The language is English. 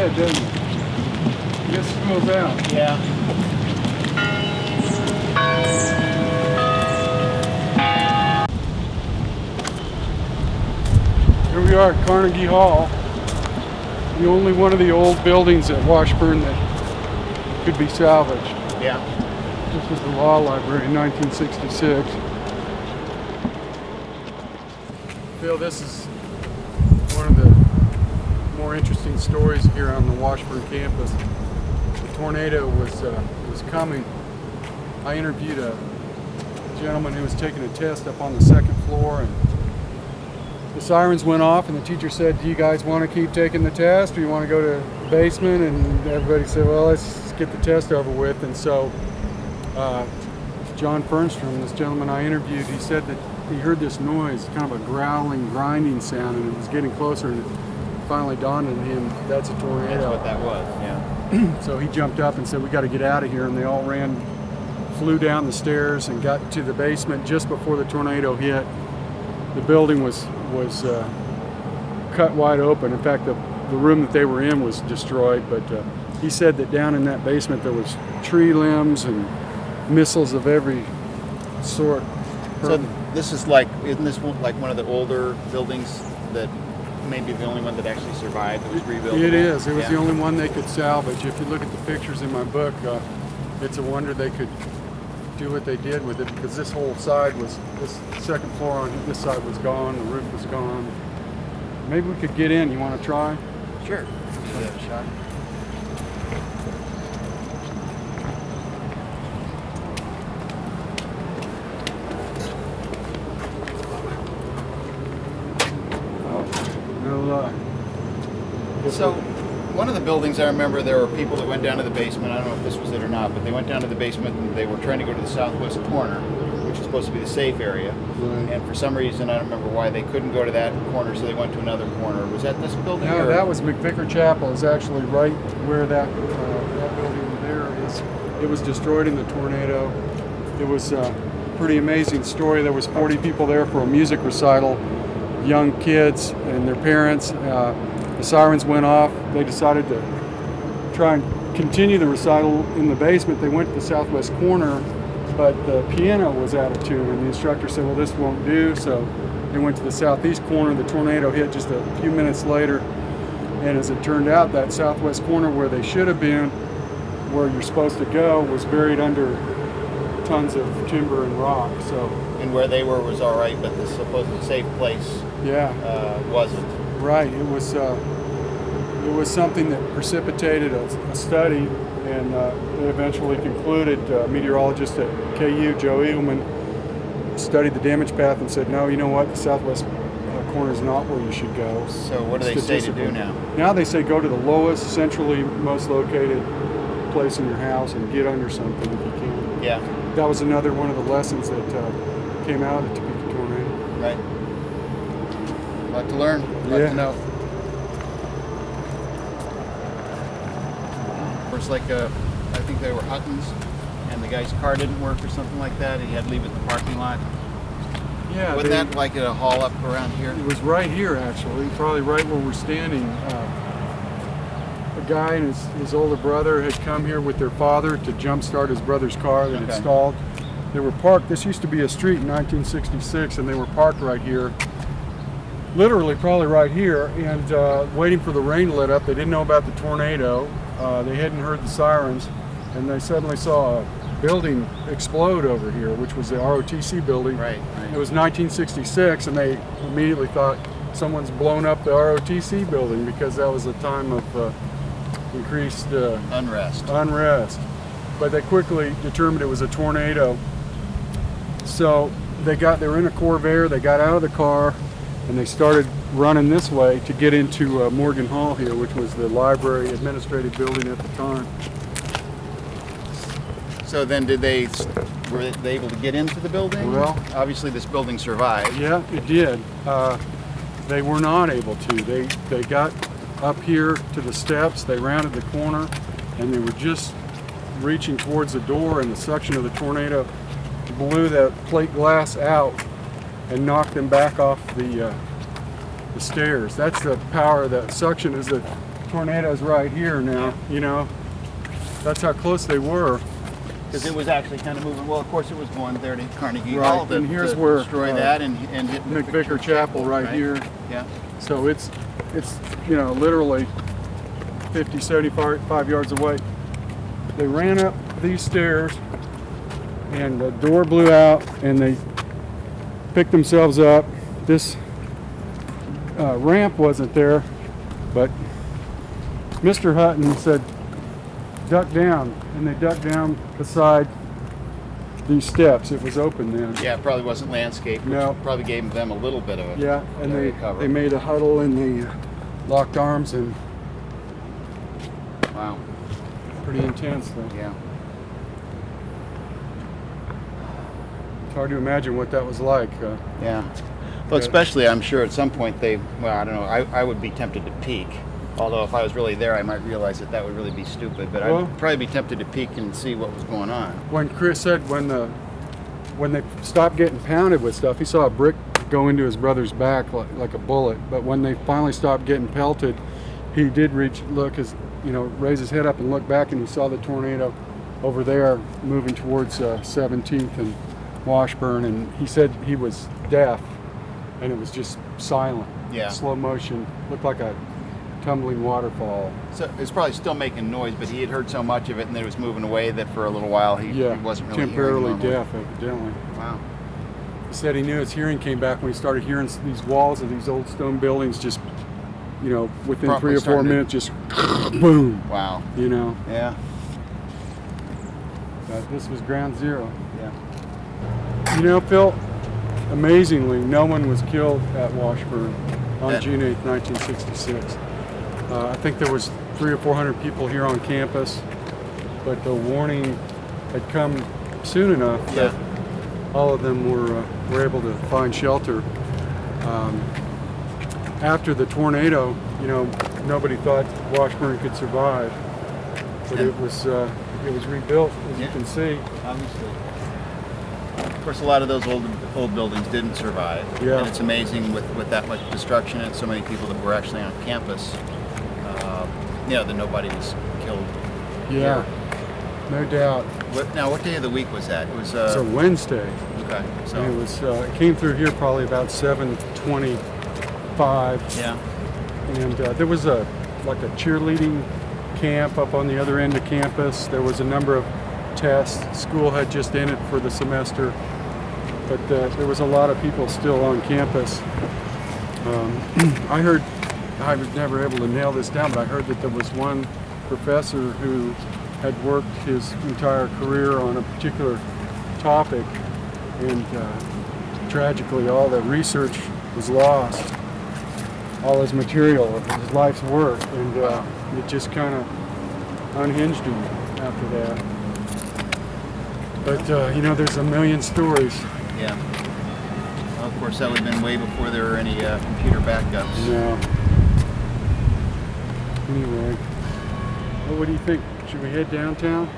ahead, doesn't it? It just spills out. Yeah. Here we are at Carnegie Hall, the only one of the old buildings at Washburn that could be salvaged. Yeah. This was the law library in 1966. Phil, this is one of the more interesting stories here on the Washburn campus. The tornado was coming. I interviewed a gentleman who was taking a test up on the second floor, and the sirens went off and the teacher said, "Do you guys want to keep taking the test or you want to go to the basement?" And everybody said, "Well, let's get the test over with." And so John Fernstrom, this gentleman I interviewed, he said that he heard this noise, kind of a growling, grinding sound, and it was getting closer, and it finally dawned on him, that's a tornado. That's what that was, yeah. So he jumped up and said, "We got to get out of here," and they all flew down the stairs and got to the basement just before the tornado hit. The building was cut wide open. In fact, the room that they were in was destroyed, but he said that down in that basement there was tree limbs and missiles of every sort. So this is like, isn't this like one of the older buildings that maybe the only one that actually survived, that was rebuilt? It is. It was the only one they could salvage. If you look at the pictures in my book, it's a wonder they could do what they did with it, because this whole side was, this second floor on this side was gone, the roof was gone. Maybe we could get in. You want to try? Sure. Give that a shot. So, one of the buildings, I remember there were people that went down to the basement. I don't know if this was it or not, but they went down to the basement and they were trying to go to the southwest corner, which is supposed to be the safe area. Right. And for some reason, I don't remember why, they couldn't go to that corner, so they went to another corner. Was that this building? No, or? that was McVicker Chapel. Is actually right where that building there is. It was destroyed in the tornado. It was a pretty amazing story. There was 40 people there for a music recital, young kids and their parents. The sirens went off. They decided to try and continue the recital in the basement. They went to the southwest corner, but the piano was out of tune, and the instructor said, "Well, this won't do." So they went to the southeast corner. The tornado hit just a few minutes later, and as it turned out, that southwest corner where they should have been, where you're supposed to go, was buried under tons of timber and rock. So, and where they were was all right, but the supposed safe place wasn't. Right. It was something that precipitated a study, and it eventually concluded. Meteorologist at KU, Joe Eagleman, studied the damage path and said, "No, you know what? The southwest corner is not where you should go." So what do they say to do now? Now they say go to the lowest, centrally most located place in your house and get under something if you can. Yeah. That was another one of the lessons that came out of the Topeka tornado. Right. A lot to learn, a lot to know. It's like I think they were Huttons, and the guy's car didn't work or something like that. He had to leave it in the parking lot. Yeah. Wasn't that like at a hall up around here? It was right here, actually, probably right where we're standing. A guy and his older brother had come here with their father to jumpstart his brother's car that had stalled. They were parked. This used to be a street in 1966, and they were parked right here. Literally, probably right here, and waiting for the rain to let up. They didn't know about the tornado. They hadn't heard the sirens, and they suddenly saw a building explode over here, which was the ROTC building. Right. It was 1966, and they immediately thought someone's blown up the ROTC building, because that was a time of increased unrest. But they quickly determined it was a tornado. So they were in a Corvair. They got out of the car, and they started running this way to get into Morgan Hall here, which was the library administrative building at the time. So then were they able to get into the building? Well, obviously this building survived. Yeah, it did. They were not able to. They got up here to the steps, they rounded the corner, and they were just reaching towards the door, and the suction of the tornado blew that plate glass out and knocked them back off the stairs. That's the power of that suction, is that tornado's right here now, you know. That's how close they were. Because it was actually kind of moving. Well, of course, it was going there to Carnegie Right, Hall and here's to where, destroy that and hit McVicker Chapel right here. Yeah. So it's you know, literally 50, 75 yards away. They ran up these stairs and the door blew out and they picked themselves up. This ramp wasn't there, but Mr. Hutton said, duck down, and they ducked down beside these steps. It was open then. Yeah, it probably wasn't landscaped, which No. probably gave them a little bit of a Yeah, and area cover. they made a huddle and they locked arms, and Wow. pretty intense though. Yeah. It's hard to imagine what that was like. Yeah. Well, especially, I'm sure at some point I don't know, I would be tempted to peek. Although if I was really there, I might realize that that would really be stupid. But Well, I'd probably be tempted to peek and see what was going on. When Chris said when they stopped getting pounded with stuff, he saw a brick go into his brother's back like a bullet. But when they finally stopped getting pelted, he did raise his head up and look back, and he saw the tornado over there moving towards 17th and Washburn, and he said he was deaf, and it was just silent. Yeah. Slow motion, looked like a tumbling waterfall. So it was probably still making noise, but he had heard so much of it and then it was moving away that for a little while he wasn't really temporarily hearing normally. deaf, evidently. Wow. He said he knew his hearing came back when he started hearing these walls of these old stone buildings just, you know, within Probably 3 or 4 starting to- minutes, just boom, Wow. you know. Yeah. This was ground zero. Yeah. You know, Phil, amazingly, no one was killed at Washburn on June 8th, 1966. I think there was 300 or 400 people here on campus, but the warning had come soon enough that all of them were able to find shelter. After the tornado, you know, nobody thought Washburn could survive, but it was rebuilt, as you can see. Obviously. Of course, a lot of those old buildings didn't survive. Yeah. And it's amazing with that much destruction and so many people that were actually on campus, that nobody was killed. Yeah, no doubt. What day of the week was that? It was It's a Wednesday. Okay. So And it came through here probably about 7:25. yeah. And there was a cheerleading camp up on the other end of campus. There was a number of tests. School had just ended for the semester, but there was a lot of people still on campus. I heard, I was never able to nail this down, but I heard that there was one professor who had worked his entire career on a particular topic, and tragically all the research was lost, all his material of his life's work, and it just kind of unhinged him after that. But there's a million stories. Yeah. Well, of course, that would have been way before there were any computer backups. No. Anyway, well, what do you think? Should we head downtown?